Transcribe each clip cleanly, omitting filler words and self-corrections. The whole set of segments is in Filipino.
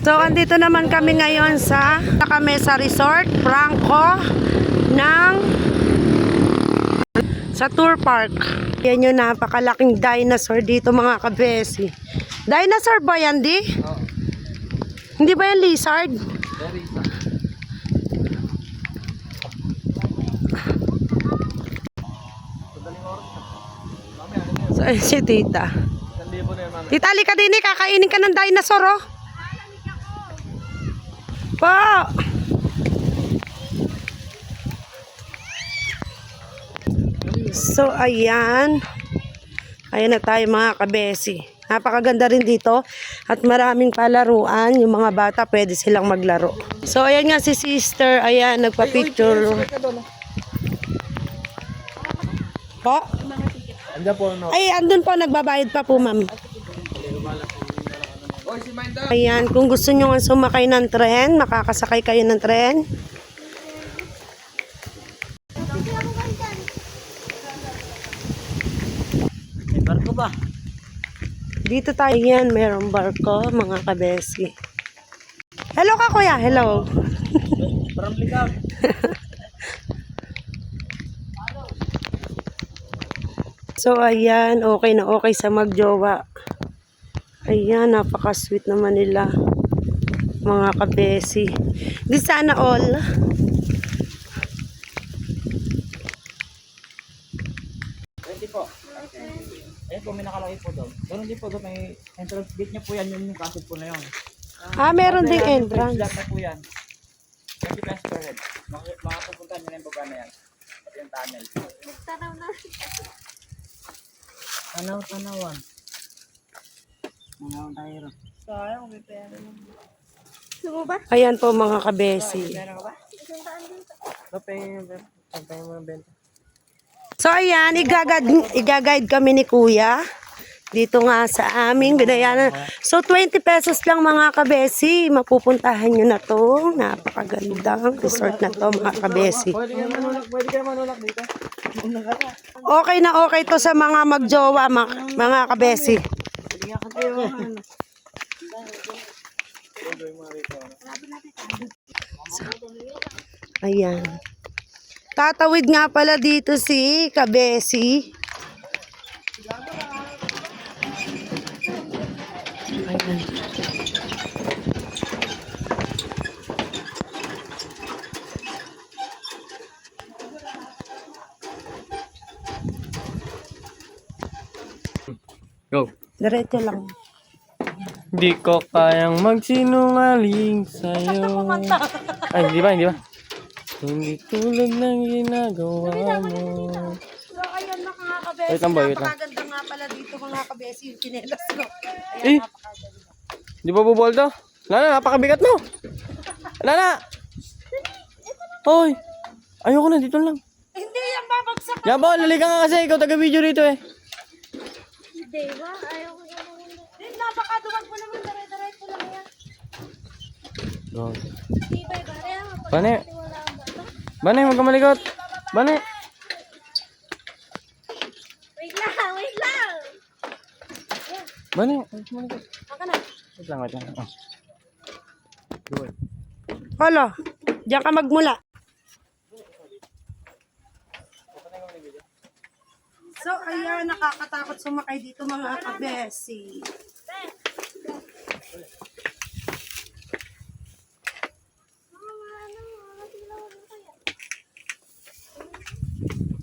So, andito naman kami ngayon sa Resort Franco sa Tour Park. Yan yung napakalaking dinosaur dito mga kabesi. Dinosaur ba yan, di? Oo. Hindi ba yan lizard? Very isa. So, ayun si tita. 1,000 na yan, mami. Tita, halika din eh. Kakainin ka ng dinosaur, oh. Po! So, ayan. Ayan na tayo mga kabesi. Napakaganda rin dito. At maraming palaruan. Yung mga bata pwede silang maglaro. So, ayan nga si sister. Ayan, nagpa-picture. Po? Andiyan po, no? Ay, andun po. Nagbabayad pa po, ma'am. Oy, si Minda. Ayan, kung gusto nyo nga sumakay ng tren, makakasakay kayo ng tren. May barko ba? Dito tayo yan, mayroong barko, mga kabesi. Hello ka, kuya. Hello. Parang likab. So, ayan, okay na okay sa magjowa. Ayan, napaka-sweet naman nila, mga kabesi. Di sana all. Ready po. Ayun po, may nakalagay po doon. Ganun din po doon, may entrance gate niya po yan, yung kasit po na yun. Meron ding Lahat entrance. na po yan. 20 pesos per head. Makapupuntahan nyo na yung baba na yan. Pati yung tunnel. Tanaw-tanawan. Tanaw tayo. Sayang, may pera lang. Ayan po, mga kabesi. Pera ka ba? Pagpahingin mo ng benta. So, ayan, igaguide kami ni kuya. Dito nga sa aming binayanan. So, 20 pesos lang mga kabesi. Mapupuntahan nyo na to. Napakagandang resort na to mga kabesi. Pwede ka manulak dito. Okay na okay to sa mga magjowa mga kabesi. Ayan. Tatawid nga pala dito si kabesi. Ayan. Go. Diretso lang. Di ko kayang magsinungaling sa'yo. Ay, hindi ba? Hindi tulad ng ginagawa mo. So, ayun mga kabesi. Wait lang ba, wait lang. Napakaganda nga pala dito mga kabesi yung chinelas ko. Eh, di ba buboldo? Lala, napakabigat mo. Lala. Hoy. Ayoko na, dito lang. Hindi yan babagsak. Yabo, lalika nga kasi. Ikaw taga-video dito eh. Hindi ba? Ayaw ko naman. Hindi, napakaduwag mo naman. Dire-diretso lang yan. Go. Hindi ba? Bane. Wala ang bata. Bane, huwag ka malikot. Bane. Wait lang, wait lang. Bane, huwag ka malikot. Aka na. Wait lang, wait lang. Oh. Go eh. Holo, diyan ka magmula. So, ayan, nakakatakot sumakay dito mga kabesi.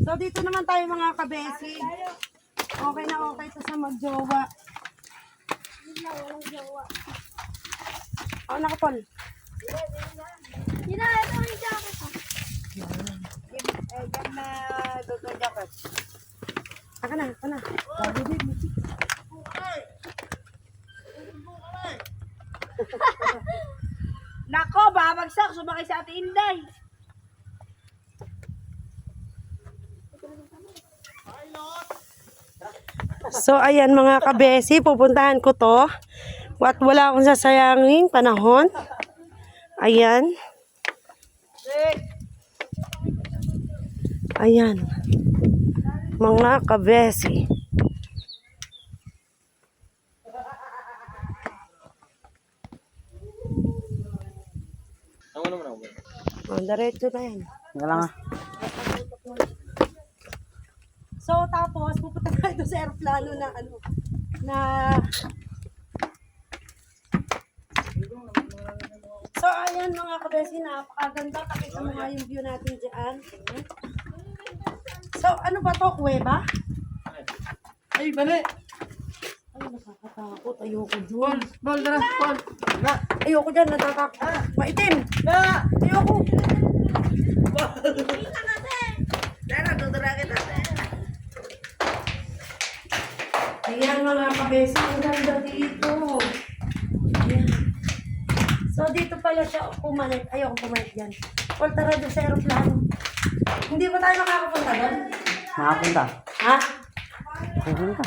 So, dito naman tayo mga kabesi. Okay na okay to sa magjowa. Walang jawa. Oh, nakapol. Hindi na, ito ang jacket. Diyan na doon jacket. Aka na, aka na. Nako, babagsak. Sumakay sa Ate Inday. So, ayan mga kabesi, pupuntahan ko to. At wala akong sasayangin panahon. Ayan. Ayan. Mga kabesi. Diretso na yan. Nga lang ah. So, tapos, pupunta tayo doon sa aeroplano na, ano, na... So, ayan mga kabesi, napakaganda. Pakita mo nga yung view natin dyan. So, ano ba to? Kuweba? Ay, bali. Ay, nakakatakot. Ayoko dyan. Bol, tara, bol. Na, Ayoko dyan, natatakot. Maitim! na. Ayoko! Tara, tuturagin natin. Ayan mga kabesi, ang ganda dito. Ayan. So, dito pala siya pumalit. Ayoko pumalit dyan. Paul, tara doon sa aeroplano. Hindi ba tayo makakapunta doon? Makapunta. Ha? Pupunta.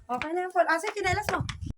Okay na yan, Paul. Asa yung chinelas mo?